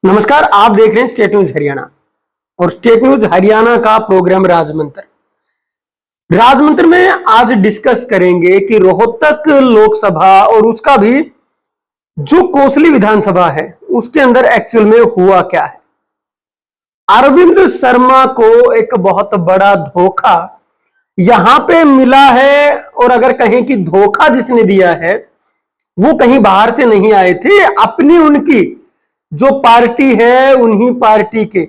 नमस्कार, आप देख रहे हैं स्टेट न्यूज हरियाणा और स्टेट न्यूज हरियाणा का प्रोग्राम राजमंत्र में आज डिस्कस करेंगे कि रोहतक लोकसभा और उसका भी जो कोसली विधानसभा है उसके अंदर एक्चुअल में हुआ क्या है। अरविंद शर्मा को एक बहुत बड़ा धोखा यहां पे मिला है और अगर कहें कि धोखा जिसने दिया है वो कहीं बाहर से नहीं आए थे, अपनी उनकी जो पार्टी है उन्हीं पार्टी के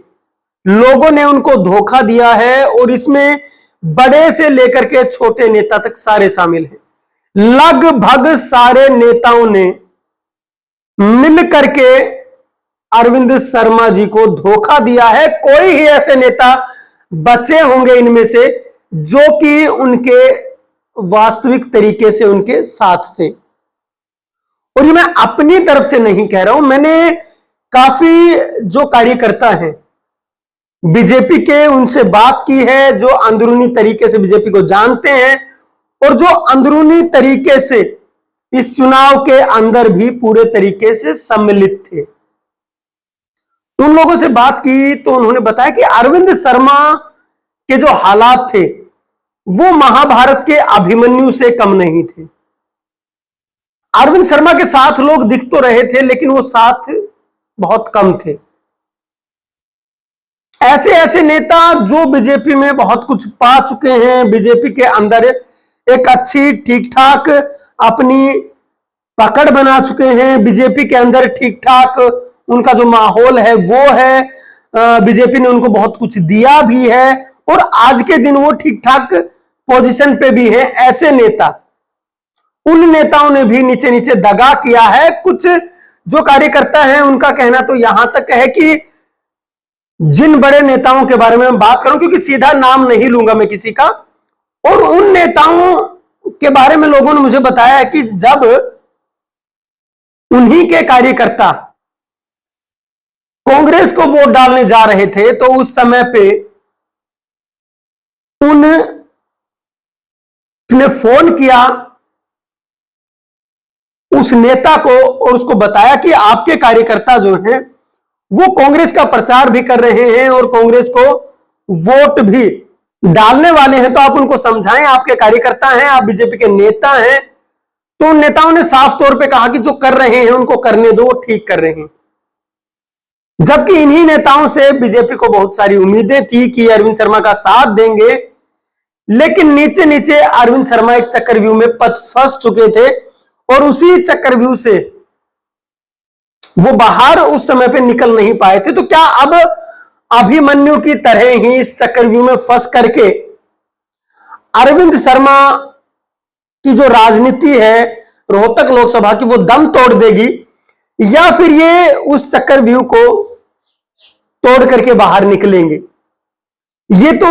लोगों ने उनको धोखा दिया है और इसमें बड़े से लेकर के छोटे नेता तक सारे शामिल हैं। लगभग सारे नेताओं ने मिल करके अरविंद शर्मा जी को धोखा दिया है। कोई ही ऐसे नेता बचे होंगे इनमें से जो कि उनके वास्तविक तरीके से उनके साथ थे। और ये मैं अपनी तरफ से नहीं कह रहा हूं, मैंने काफी जो कार्यकर्ता हैं बीजेपी के उनसे बात की है, जो अंदरूनी तरीके से बीजेपी को जानते हैं और जो अंदरूनी तरीके से इस चुनाव के अंदर भी पूरे तरीके से सम्मिलित थे। उन लोगों से बात की तो उन्होंने बताया कि अरविंद शर्मा के जो हालात थे वो महाभारत के अभिमन्यु से कम नहीं थे। अरविंद शर्मा के साथ लोग दिख तो रहे थे लेकिन वो साथ बहुत कम थे। ऐसे ऐसे नेता जो बीजेपी में बहुत कुछ पा चुके हैं, बीजेपी के अंदर एक अच्छी ठीक ठाक अपनी पकड़ बना चुके हैं, बीजेपी के अंदर ठीक ठाक उनका जो माहौल है वो है, बीजेपी ने उनको बहुत कुछ दिया भी है और आज के दिन वो ठीक ठाक पोजीशन पे भी है। ऐसे नेता, उन नेताओं ने भी नीचे नीचे दगा किया है। कुछ जो कार्यकर्ता हैं उनका कहना तो यहां तक है कि जिन बड़े नेताओं के बारे में मैं बात करूं, क्योंकि सीधा नाम नहीं लूंगा मैं किसी का, और उन नेताओं के बारे में लोगों ने मुझे बताया है कि जब उन्हीं के कार्यकर्ता कांग्रेस को वोट डालने जा रहे थे तो उस समय पे उन्होंने फोन किया उस नेता को और उसको बताया कि आपके कार्यकर्ता जो हैं वो कांग्रेस का प्रचार भी कर रहे हैं और कांग्रेस को वोट भी डालने वाले हैं, तो आप उनको समझाएं, आपके कार्यकर्ता हैं, आप बीजेपी के नेता हैं। तो उन नेताओं ने साफ तौर पे कहा कि जो कर रहे हैं उनको करने दो, वो ठीक कर रहे हैं। जबकि इन्हीं नेताओं से बीजेपी को बहुत सारी उम्मीदें थी कि अरविंद शर्मा का साथ देंगे, लेकिन नीचे नीचे अरविंद शर्मा एक चक्रव्यूह में फंस चुके थे और उसी चक्रव्यूह से वो बाहर उस समय पे निकल नहीं पाए थे। तो क्या अब अभिमन्यु की तरह ही इस चक्रव्यूह में फंस करके अरविंद शर्मा की जो राजनीति है रोहतक लोकसभा की वो दम तोड़ देगी, या फिर ये उस चक्रव्यूह को तोड़ करके बाहर निकलेंगे? ये तो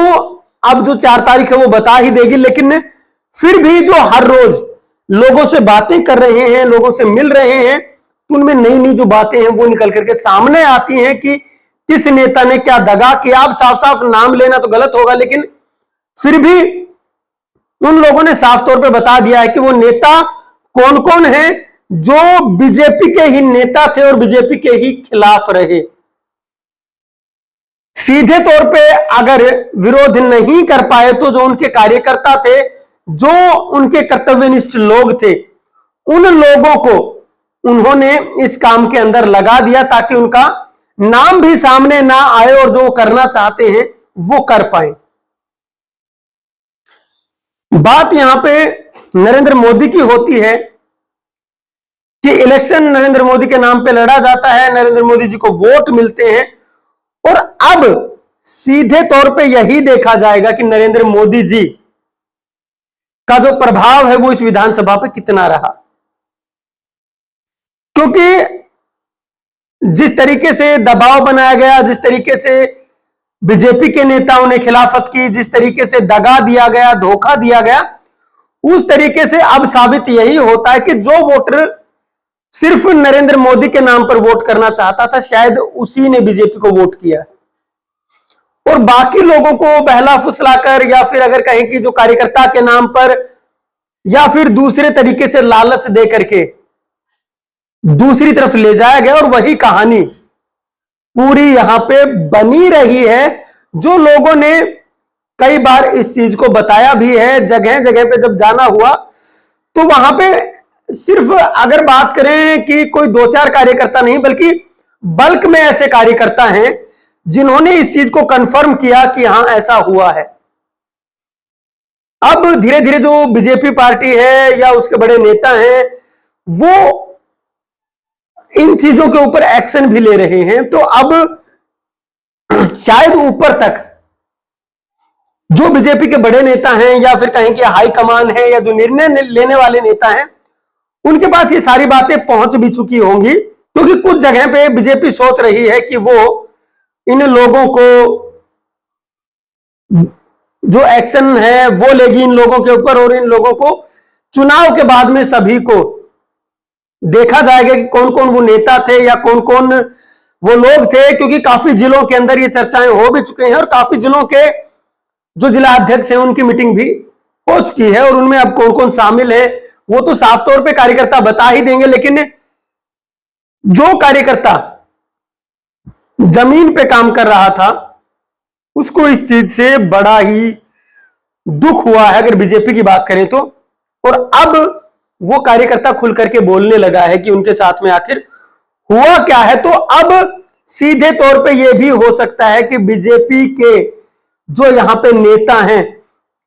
अब जो 4 तारीख है वो बता ही देगी। लेकिन फिर भी जो हर रोज लोगों से बातें कर रहे हैं, लोगों से मिल रहे हैं, तो उनमें नई नई जो बातें हैं वो निकल करके सामने आती हैं कि किस नेता ने क्या दगा किया। आप साफ साफ नाम लेना तो गलत होगा, लेकिन फिर भी उन लोगों ने साफ तौर पे बता दिया है कि वो नेता कौन कौन है जो बीजेपी के ही नेता थे और बीजेपी के ही खिलाफ रहे। सीधे तौर पे अगर विरोध नहीं कर पाए तो जो उनके कार्यकर्ता थे, जो उनके कर्तव्यनिष्ठ लोग थे, उन लोगों को उन्होंने इस काम के अंदर लगा दिया ताकि उनका नाम भी सामने ना आए और जो करना चाहते हैं वो कर पाए। बात यहां पे नरेंद्र मोदी की होती है कि इलेक्शन नरेंद्र मोदी के नाम पे लड़ा जाता है, नरेंद्र मोदी जी को वोट मिलते हैं और अब सीधे तौर पे यही देखा जाएगा कि नरेंद्र मोदी जी का जो प्रभाव है वो इस विधानसभा पे कितना रहा। क्योंकि जिस तरीके से दबाव बनाया गया, जिस तरीके से बीजेपी के नेताओं ने खिलाफत की, जिस तरीके से दगा दिया गया, धोखा दिया गया, उस तरीके से अब साबित यही होता है कि जो वोटर सिर्फ नरेंद्र मोदी के नाम पर वोट करना चाहता था शायद उसी ने बीजेपी को वोट किया और बाकी लोगों को बहला फुसलाकर या फिर अगर कहें कि जो कार्यकर्ता के नाम पर या फिर दूसरे तरीके से लालच दे करके दूसरी तरफ ले जाया गया और वही कहानी पूरी यहां पे बनी रही है। जो लोगों ने कई बार इस चीज को बताया भी है, जगह जगह पे जब जाना हुआ तो वहां पे सिर्फ अगर बात करें कि कोई 2-4 कार्यकर्ता नहीं, बल्कि बल्क में ऐसे कार्यकर्ता हैं जिन्होंने इस चीज को कंफर्म किया कि हां ऐसा हुआ है। अब धीरे धीरे जो बीजेपी पार्टी है या उसके बड़े नेता हैं वो इन चीजों के ऊपर एक्शन भी ले रहे हैं। तो अब शायद ऊपर तक जो बीजेपी के बड़े नेता हैं या फिर कहें कि हाई कमान है या जो निर्णय लेने वाले नेता हैं उनके पास ये सारी बातें पहुंच भी चुकी होंगी, क्योंकि कुछ जगह पे बीजेपी सोच रही है कि वो इन लोगों को जो एक्शन है वो लेगी इन लोगों के ऊपर, और इन लोगों को चुनाव के बाद में सभी को देखा जाएगा कि कौन कौन वो नेता थे या कौन कौन वो लोग थे। क्योंकि काफी जिलों के अंदर ये चर्चाएं हो भी चुके हैं और काफी जिलों के जो जिला अध्यक्ष हैं उनकी मीटिंग भी हो चुकी है, और उनमें अब कौन कौन शामिल है वो तो साफ तौर पे कार्यकर्ता बता ही देंगे। लेकिन जो कार्यकर्ता जमीन पे काम कर रहा था उसको इस चीज से बड़ा ही दुख हुआ है अगर बीजेपी की बात करें तो। और अब वो कार्यकर्ता खुल करके बोलने लगा है कि उनके साथ में आखिर हुआ क्या है। तो अब सीधे तौर पे यह भी हो सकता है कि बीजेपी के जो यहां पे नेता हैं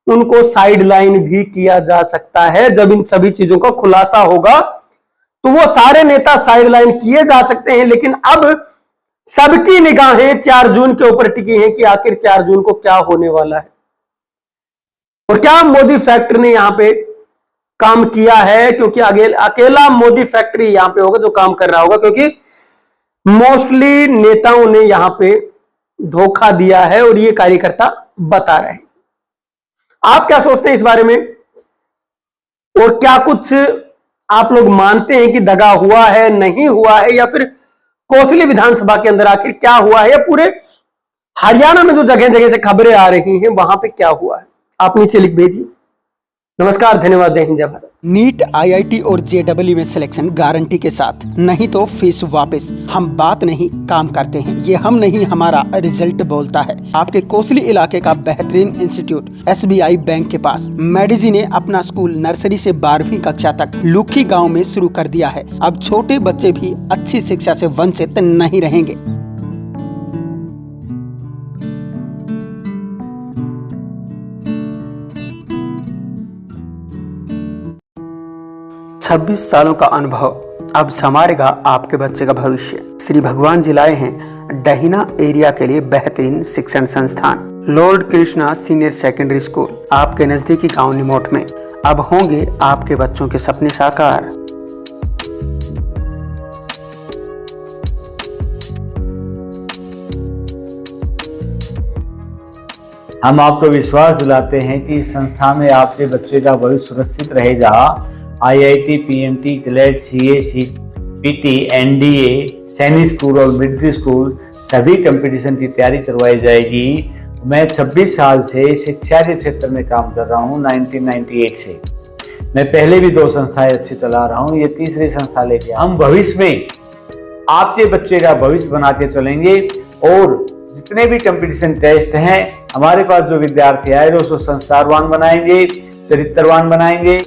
उनको साइडलाइन भी किया जा सकता है। जब इन सभी चीजों का खुलासा होगा तो वो सारे नेता साइडलाइन किए जा सकते हैं। लेकिन अब सबकी निगाहें 4 जून के ऊपर टिकी हैं कि आखिर 4 जून को क्या होने वाला है और क्या मोदी फैक्टर ने यहां पे काम किया है। क्योंकि अकेला मोदी फैक्ट्री यहां पे होगा जो काम कर रहा होगा, क्योंकि मोस्टली नेताओं ने यहां पे धोखा दिया है और ये कार्यकर्ता बता रहे हैं। आप क्या सोचते हैं इस बारे में, और क्या कुछ आप लोग मानते हैं कि दगा हुआ है, नहीं हुआ है, या फिर कोसली विधानसभा के अंदर आखिर क्या हुआ है, या पूरे हरियाणा में जो जगह जगह से खबरें आ रही हैं वहां पे क्या हुआ है, आप नीचे लिख भेजिए। नमस्कार, धन्यवाद, जय हिंद, जय भारत। नीट, आईआईटी और जेडब्ल्यू में सिलेक्शन गारंटी के साथ, नहीं तो फीस वापस। हम बात नहीं काम करते हैं, ये हम नहीं हमारा रिजल्ट बोलता है। आपके कोसली इलाके का बेहतरीन इंस्टीट्यूट एसबीआई बैंक के पास मेडिजी ने अपना स्कूल नर्सरी से 12वीं कक्षा तक लुखी गाँव में शुरू कर दिया है। अब छोटे बच्चे भी अच्छी शिक्षा से वंचित नहीं रहेंगे। छब्बीस सालों का अनुभव अब संवारेगा आपके बच्चे का भविष्य। श्री भगवान जी लाए हैं डहीना एरिया के लिए बेहतरीन शिक्षण संस्थान Lord Krishna senior secondary school. आपके नजदीकी गांव निमोट में अब होंगे आपके बच्चों के सपने साकार। हम आपको विश्वास दिलाते हैं कि इस संस्था में आपके बच्चे का भविष्य सुरक्षित रहेगा। IIT, PMT, CLAT, CA, CPT, NDA, Sainik school और मिलिट्री स्कूल सभी कंपटीशन की तैयारी करवाई जाएगी। मैं 26 साल से शिक्षा के क्षेत्र में काम कर रहा हूँ, 1998 से। मैं पहले भी 2 संस्थाएं अच्छी चला रहा हूँ, ये तीसरी संस्था लेके हम भविष्य में आपके बच्चे का भविष्य बना के चलेंगे। और जितने भी कंपटीशन टेस्ट हैं हमारे पास जो विद्यार्थी आए उसको संस्कारवान बनाएंगे, चरित्रवान बनाएंगे।